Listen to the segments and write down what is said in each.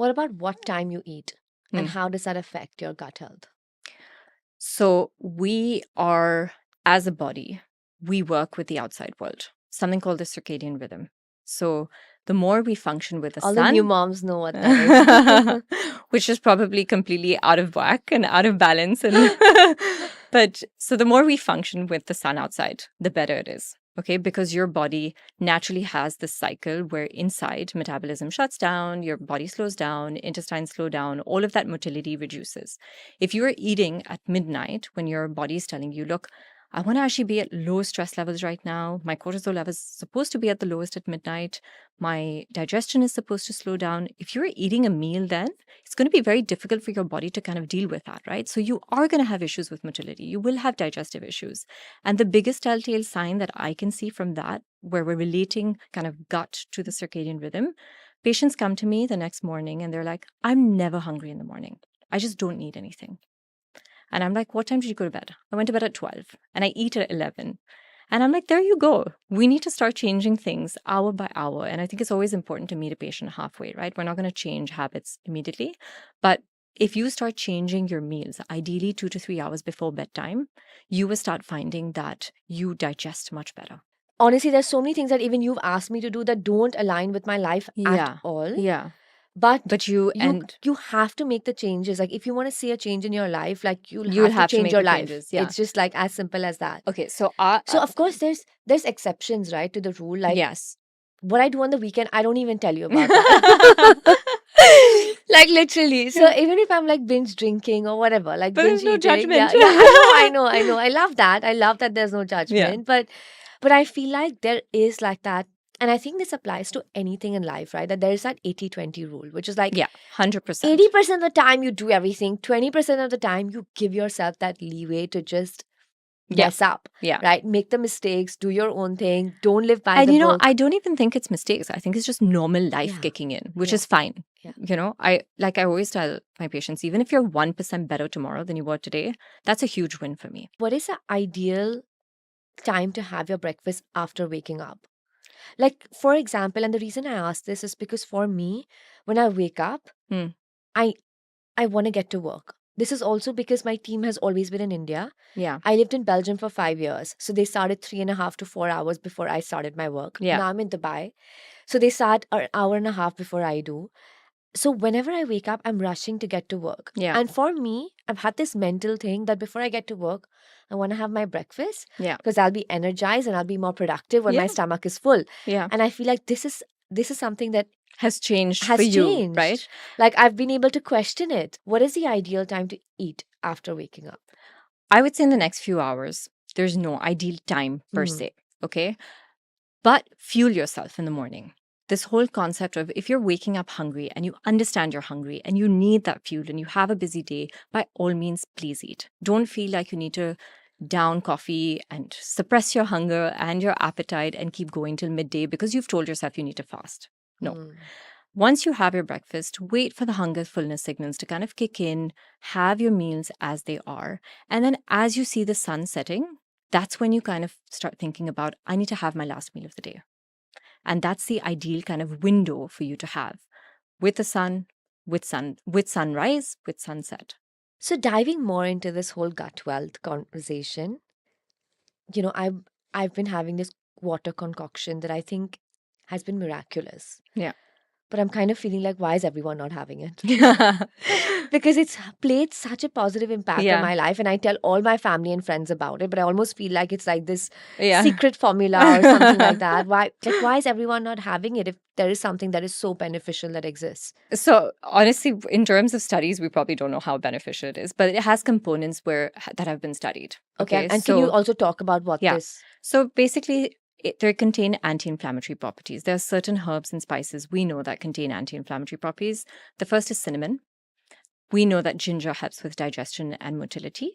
What about what time you eat? And Hmm. how does that affect your gut health? So we are, as a body, we work with the outside world, something called the circadian rhythm. So the more we function with the All the new sun, moms know what that is. which is probably completely out of whack and out of balance. And but so the more we function with the sun outside, the better it is. Okay, because your body naturally has this cycle where inside metabolism shuts down, your body slows down, intestines slow down, all of that motility reduces. If you are eating at midnight when your body is telling you, look, I want to actually be at low stress levels right now. My cortisol level is supposed to be at the lowest at midnight. My digestion is supposed to slow down. If you're eating a meal, then it's going to be very difficult for your body to kind of deal with that, right? So you are going to have issues with motility. You will have digestive issues. And the biggest telltale sign that I can see from that, where we're relating kind of gut to the circadian rhythm, patients come to me the next morning and they're like, I'm never hungry in the morning. I just don't need anything. And I'm like, what time did you go to bed? I went to bed at 12 and I eat at 11. And I'm like, there you go. We need to start changing things hour by hour. And I think it's always important to meet a patient halfway, right? We're not going to change habits immediately. But if you start changing your meals, ideally 2 to 3 hours before bedtime, you will start finding that you digest much better. Honestly, there's so many things that even you've asked me to do that don't align with my life at Yeah. all. Yeah. But But you you and you have to make the changes. Like if you want to see a change in your life, like you'll you'll have to have to change make your the life. changes. Yeah. It's just like as simple as that. Okay. So, So of course there's exceptions, right, to the rule. Like yes. what I do on the weekend, I don't even tell you about that. Like literally. So Yeah. even if I'm like binge drinking or whatever, like But there's binge no eating, judgment. yeah, I know. I love that. I love that there's no Yeah. judgment. But I feel like there is like that. And I think this applies to anything in life, right? That there is that 80-20 rule, which is like Yeah. 100%. 80% of the time you do everything, 20% of the time you give yourself that leeway to just Yeah. mess up, Yeah. right? Make the mistakes, do your own thing, don't live by And the book. I don't even think it's mistakes. I think it's just normal life Yeah. kicking in, which Yeah. is fine. Yeah. I always tell my patients, even if you're 1% better tomorrow than you were today, that's a huge win for me. What is the ideal time to have your breakfast after waking up? Like, for example, and the reason I ask this is because for me, when I wake up, Hmm. I I want to get to work. This is also because my team has always been in India. Yeah. I lived in Belgium for 5 years. So they started 3.5 to 4 hours before I started my work. Yeah. Now I'm in Dubai. So they start an hour and a half before I do. So whenever I wake up, I'm rushing to get to work. Yeah. And for me, I've had this mental thing that before I get to work, I want to have my breakfast Yeah. because I'll be energized and I'll be more productive when my Yeah. stomach is full. Yeah. And I feel like this is something that Has changed for has you, right? changed. Like I've been able to question it. What is the ideal time to eat after waking up? I would say in the next few hours, there's no ideal time per Mhm. se. Okay. But fuel yourself in the morning. This whole concept of if you're waking up hungry and you understand you're hungry and you need that fuel and you have a busy day, by all means, please eat. Don't feel like you need to down coffee and suppress your hunger and your appetite and keep going till midday because you've told yourself you need to fast. No. Mm. Once you have your breakfast, wait for the hunger fullness signals to kind of kick in, have your meals as they are. And then as you see the sun setting, that's when you kind of start thinking about, I need to have my last meal of the day. And that's the ideal kind of window for you to have with the sun, with sunrise, with sunset. So diving more into this whole gut wealth conversation, I've been having this water concoction that I think has been miraculous. Yeah. But I'm kind of feeling like, why is everyone not having it? Because it's played such a positive impact on Yeah. my life, and I tell all my family and friends about it. But I almost feel like it's like this Yeah. secret formula or something like that. Why is everyone not having it if there is something that is so beneficial that exists? So honestly, in terms of studies, we probably don't know how beneficial it is, but it has components that have been studied. Okay, and can you also talk about what Yeah. this? So basically, they contain anti-inflammatory properties. There are certain herbs and spices we know that contain anti-inflammatory properties. The first is cinnamon. We know that ginger helps with digestion and motility.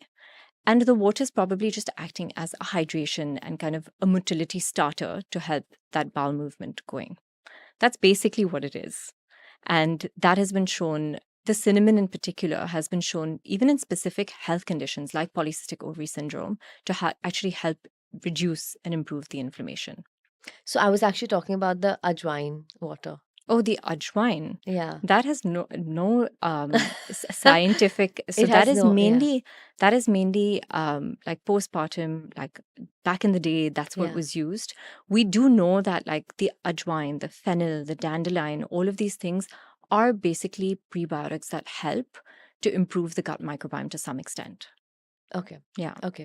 And the water is probably just acting as a hydration and kind of a motility starter to help that bowel movement going. That's basically what it is. And that has been shown, the cinnamon in particular has been shown even in specific health conditions like polycystic ovary syndrome to actually help reduce and improve the inflammation. So I was actually talking about the ajwain water. Oh, the ajwain. Yeah. That has no scientific. So It has no, yeah, that is mainly like postpartum, like back in the day, that's what yeah. was used. We do know that like the ajwain, the fennel, the dandelion, all of these things are basically prebiotics that help to improve the gut microbiome to some extent. Okay. Yeah. Okay.